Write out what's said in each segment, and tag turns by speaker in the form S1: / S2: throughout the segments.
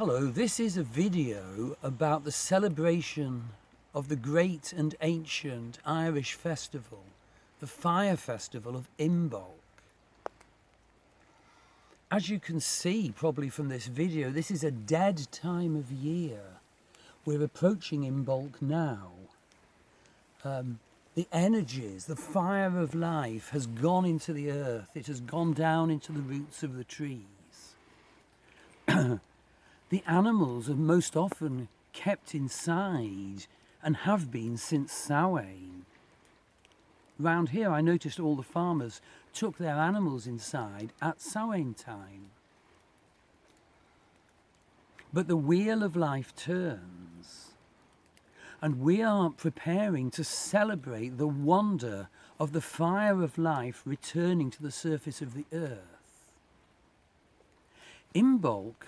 S1: Hello, this is a video about the celebration of the great and ancient Irish festival, the fire festival of Imbolc. As you can see probably from this video, this is a dead time of year. We're approaching Imbolc now. The energies, the fire of life has gone into the earth. It has gone down into the roots of the trees. The animals are most often kept inside and have been since Samhain. Round here I noticed all the farmers took their animals inside at Samhain time. But the wheel of life turns, and we are preparing to celebrate the wonder of the fire of life returning to the surface of the earth. Imbolc,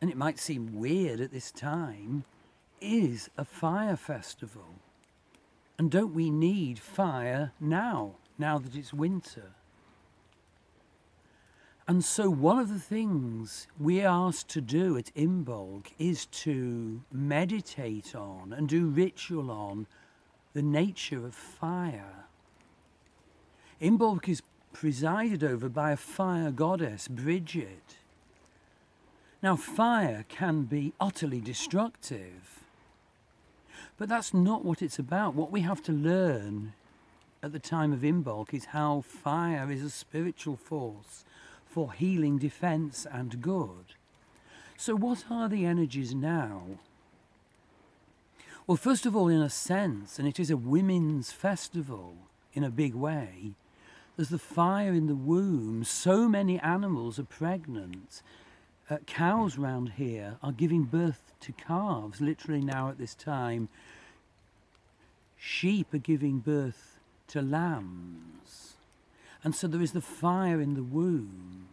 S1: and it might seem weird at this time, is a fire festival. And don't we need fire now that it's winter? And so one of the things we are asked to do at Imbolc is to meditate on and do ritual on the nature of fire. Imbolc is presided over by a fire goddess, Brigid. Now, fire can be utterly destructive, but that's not what it's about. What we have to learn at the time of Imbolc is how fire is a spiritual force for healing, defense, and good. So what are the energies now? Well, first of all, in a sense, and it is a women's festival in a big way, there's the fire in the womb. So many animals are pregnant. Cows round here are giving birth to calves, literally now at this time. Sheep are giving birth to lambs. And so there is the fire in the womb.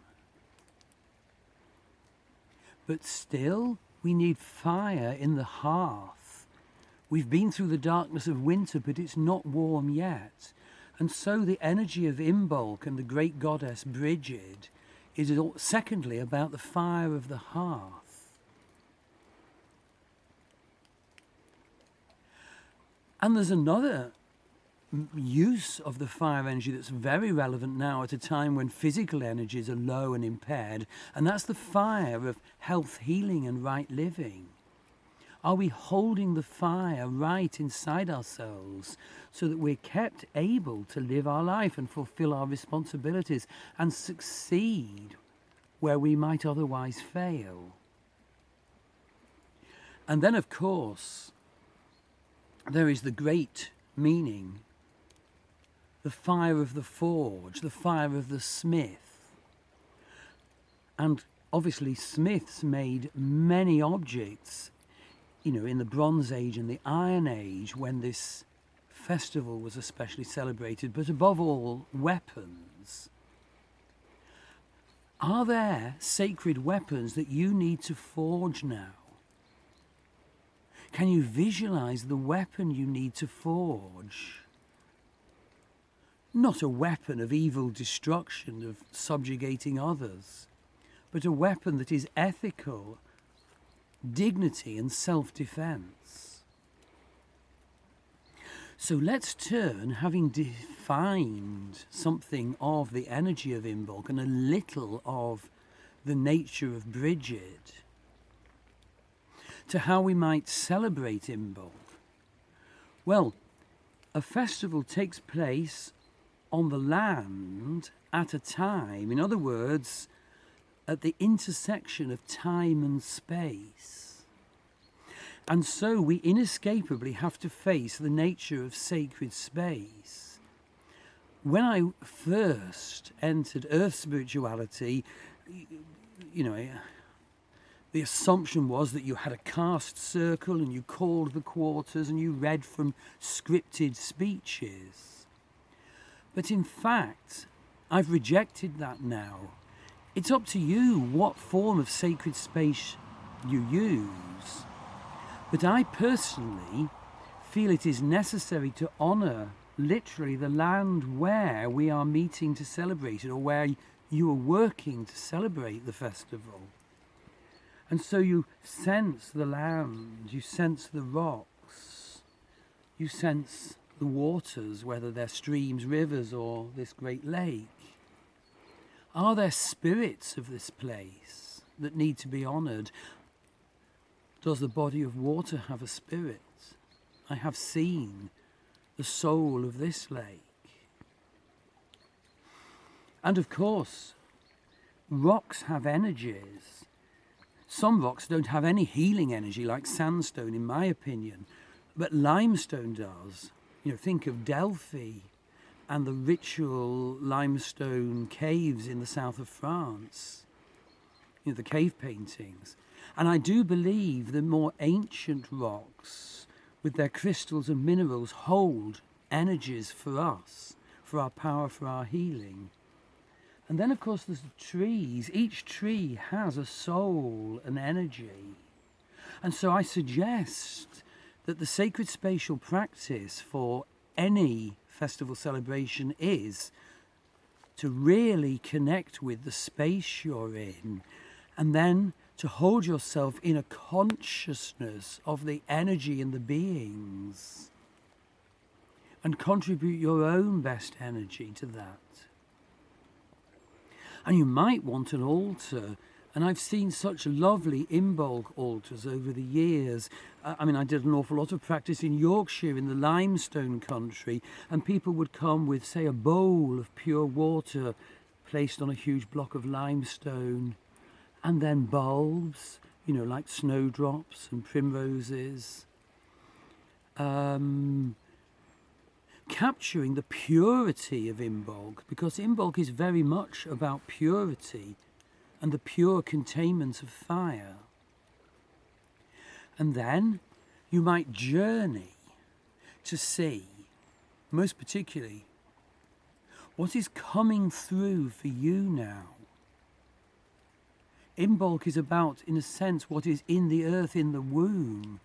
S1: But still, we need fire in the hearth. We've been through the darkness of winter, but it's not warm yet. And so the energy of Imbolc and the great goddess Brigid is secondly about the fire of the hearth. And there's another use of the fire energy that's very relevant now at a time when physical energies are low and impaired, and that's the fire of health, healing, and right living. Are we holding the fire right inside ourselves so that we're kept able to live our life and fulfill our responsibilities and succeed where we might otherwise fail? And then, of course, there is the great meaning, the fire of the forge, the fire of the smith. And obviously smiths made many objects, in the Bronze Age and the Iron Age, when this festival was especially celebrated, but above all, weapons. Are there sacred weapons that you need to forge now? Can you visualize the weapon you need to forge? Not a weapon of evil destruction, of subjugating others, but a weapon that is ethical, dignity and self-defense. So let's turn, having defined something of the energy of Imbolc and a little of the nature of Brigid, to how we might celebrate Imbolc. Well, a festival takes place on the land at a time, in other words, at the intersection of time and space. And so we inescapably have to face the nature of sacred space. When I first entered earth spirituality, the assumption was that you had a caste circle and you called the quarters and you read from scripted speeches. But in fact, I've rejected that now. It's up to you what form of sacred space you use. But I personally feel it is necessary to honour literally the land where we are meeting to celebrate it, or where you are working to celebrate the festival. And so you sense the land, you sense the rocks, you sense the waters, whether they're streams, rivers, or this great lake. Are there spirits of this place that need to be honoured? Does the body of water have a spirit? I have seen the soul of this lake. And of course, rocks have energies. Some rocks don't have any healing energy, like sandstone, in my opinion, but limestone does. You know, think of Delphi and the ritual limestone caves in the south of France. You know, the cave paintings. And I do believe the more ancient rocks, with their crystals and minerals, hold energies for us, for our power, for our healing. And then, of course, there's the trees. Each tree has a soul, an energy. And so I suggest that the sacred spatial practice for any festival celebration is to really connect with the space you're in, and then to hold yourself in a consciousness of the energy and the beings, and contribute your own best energy to that. And you might want an altar, and I've seen such lovely Imbolc altars over the years. I did an awful lot of practice in Yorkshire in the limestone country, and people would come with, say, a bowl of pure water placed on a huge block of limestone, and then bulbs, you know, like snowdrops and primroses, capturing the purity of Imbolc, because Imbolc is very much about purity and the pure containment of fire. And then you might journey to see, most particularly, what is coming through for you now. Imbolc is about, in a sense, what is in the earth, in the womb.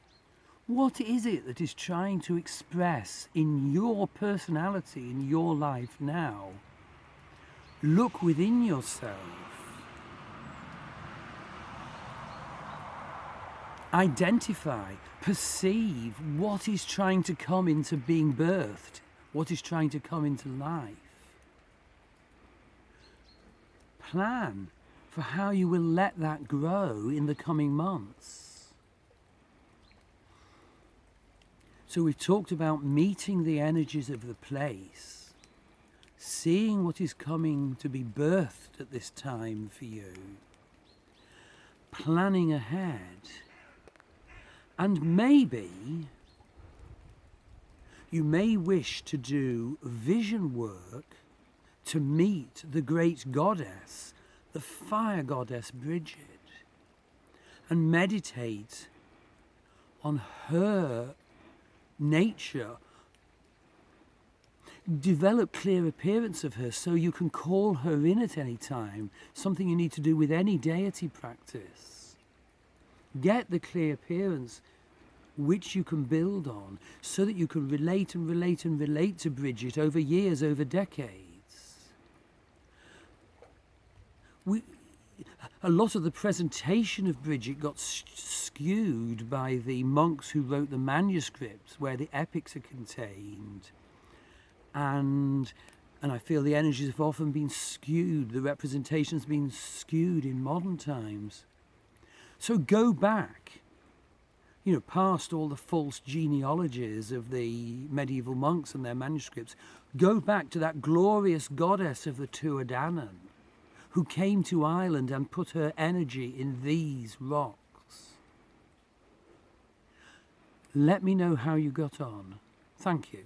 S1: What is it that is trying to express in your personality, in your life now? Look within yourself. Identify, perceive what is trying to come into being birthed, what is trying to come into life. Plan for how you will let that grow in the coming months. So we've talked about meeting the energies of the place, seeing what is coming to be birthed at this time for you, planning ahead, and maybe you may wish to do vision work to meet the great goddess, the fire goddess Brigid, and meditate on her nature. Develop clear appearance of her so you can call her in at any time, something you need to do with any deity practice. Get the clear appearance which you can build on so that you can relate and relate and relate to Brigid over years, over decades. A lot of the presentation of Brigid got skewed by the monks who wrote the manuscripts where the epics are contained. And I feel the energies have often been skewed, the representation's been skewed in modern times. So go back, past all the false genealogies of the medieval monks and their manuscripts. Go back to that glorious goddess of the Tuatha de Danaan, who came to Ireland and put her energy in these rocks. Let me know how you got on. Thank you.